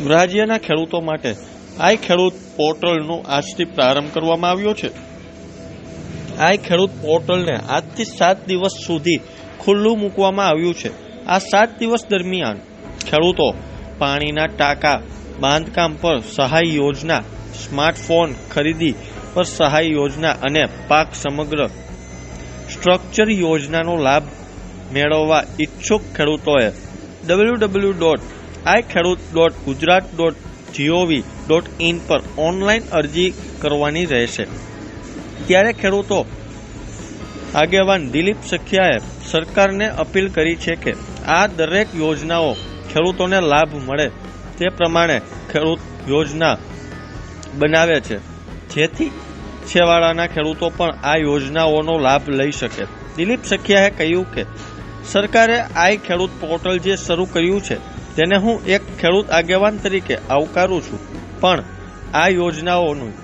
રાજ્યના ખેડૂતો માટે આઈ ખેડૂત પોર્ટલનો આજથી પ્રારંભ કરવામાં આવ્યો છે। આઈ ખેડૂત પોર્ટલને આજથી 7 દિવસ સુધી ખુલ્લું મૂકવામાં આવ્યું છે। આ 7 દિવસ દરમિયાન ખેડૂતો પાણીના ટાંકા બાંધકામ પર સહાય યોજના, સ્માર્ટફોન ખરીદી પર સહાય યોજના અને પાક સમગ્ર સ્ટ્રક્ચર યોજનાનો લાભ મેળવવા ઈચ્છુક ખેડૂતોએ www.ikhedut.gujarat.gov.in પર ઓનલાઈન અરજી કરવાની રહેશે। ત્યારે ખેડૂતો આગેવાન દિલીપ સખિયાએ સરકારને અપીલ કરી છે કે આ દરેક યોજનાઓ ખેડૂતોને લાભ મળે તે પ્રમાણે ખેડૂત યોજના બનાવે છે, જેથી છેવાડાના ખેડૂતો પણ આ યોજનાઓનો લાભ લઈ શકે। દિલીપ સખિયાએ કહ્યું કે સરકારે આઈ ખેડૂત પોર્ટલ જે શરૂ કર્યું છે તેને હું એક ખેડૂત આગેવાન તરીકે આવકારું છું, પણ આ યોજનાઓની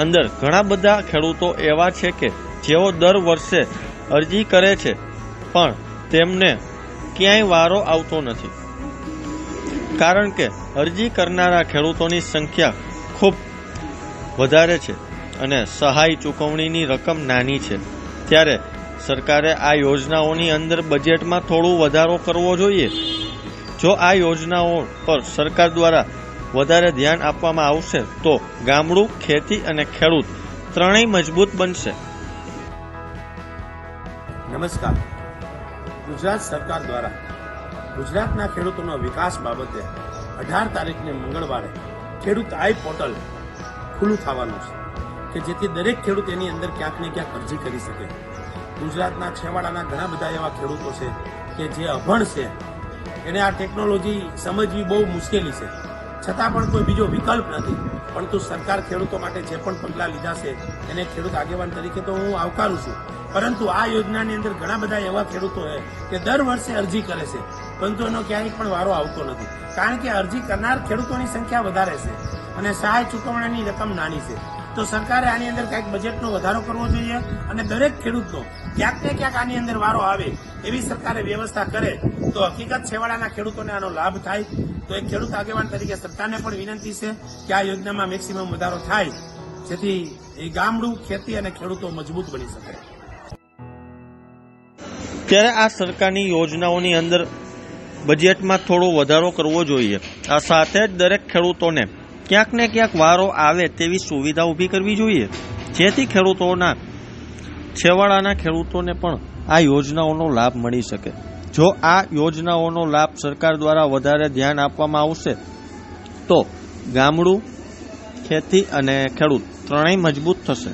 અંદર ઘણા બધા ખેડૂતો એવા છે કે જેઓ દર વર્ષે અરજી કરે છે પણ તેમને ક્યાંય વારો આવતો નથી, કારણ કે અરજી કરનારા ખેડૂતોની સંખ્યા ખૂબ વધારે છે અને સહાય ચૂકવણીની રકમ નાની છે। ત્યારે સરકારે આ યોજનાઓની અંદર બજેટમાં થોડું વધારો કરવો જોઈએ। જો આ યોજનાઓ પર સરકાર દ્વારા વધારે ધ્યાન આપવામાં આવશે તો ગામડું, ખેતી અને ખેડૂત ત્રણેય મજબૂત બનશે। નમસ્કાર। ગુજરાત સરકાર દ્વારા ગુજરાતના ખેડૂતોના વિકાસ બાબતે 18 તારીખને મંગળવારે ખેડૂત આઈ પોર્ટલ ખુલ્લું થવાનું છે કે જેથી દરેક ખેડૂત એની અંદર ક્યાંક ને ક્યાંક અરજી કરી શકે। ગુજરાતના છેવાડાના ઘણા બધા એવા ખેડૂતો છે કે જે અભણ છે, એને આ ટેકનોલોજી સમજવી બહુ મુશ્કેલી છે, છતાં પણ કોઈ બીજો વિકલ્પ નથી। પરંતુ સરકાર ખેડૂતો માટે જે પણ પગલાં લીધા છે એને ખેડૂત આગેવાન તરીકે તો હું આવકારું છું, પરંતુ આ યોજનાની અંદર ઘણા બધા એવા ખેડૂતો છે કે દર વર્ષે અરજી કરે છે પરંતુ એનો ક્યાંય પણ વારો આવતો નથી, કારણ કે અરજી કરનાર ખેડૂતોની સંખ્યા વધારે છે અને સહાય ચૂકવણાની રકમ નાની છે। તો સરકારે આની અંદર કંઈક બજેટનો વધારો કરવો જોઈએ અને દરેક ખેડૂતનો ક્યાંક ને ક્યાંક આની અંદર વારો આવે એવી સરકારે વ્યવસ્થા કરે તો હકીકત છેવાડાના ખેડૂતોને આનો લાભ થાય। તો એક ખેડૂત આગેવાન તરીકે સરકારને પણ વિનંતી છે કે આ યોજનામાં મેક્સિમમ વધારો થાય, જેથી એ ગામડું, ખેતી અને ખેડૂતો મજબૂત બની શકે। ત્યારે આ સરકારની યોજનાઓની અંદર બજેટમાં થોડો વધારો કરવો જોઈએ। આ સાથે જ દરેક ખેડૂતોને ક્યાંક ને ક્યાંક વારો આવે તેવી સુવિધા ઊભી કરવી જોઈએ, જેથી ખેડૂતોના છેવાડાના ખેડૂતોને પણ આ યોજનાઓનો લાભ મળી શકે। જો આ યોજનાઓનો લાભ સરકાર દ્વારા વધારે ધ્યાન આપવામાં આવશે તો ગામડું, ખેતી અને ખેડૂત ત્રણેય મજબૂત થશે।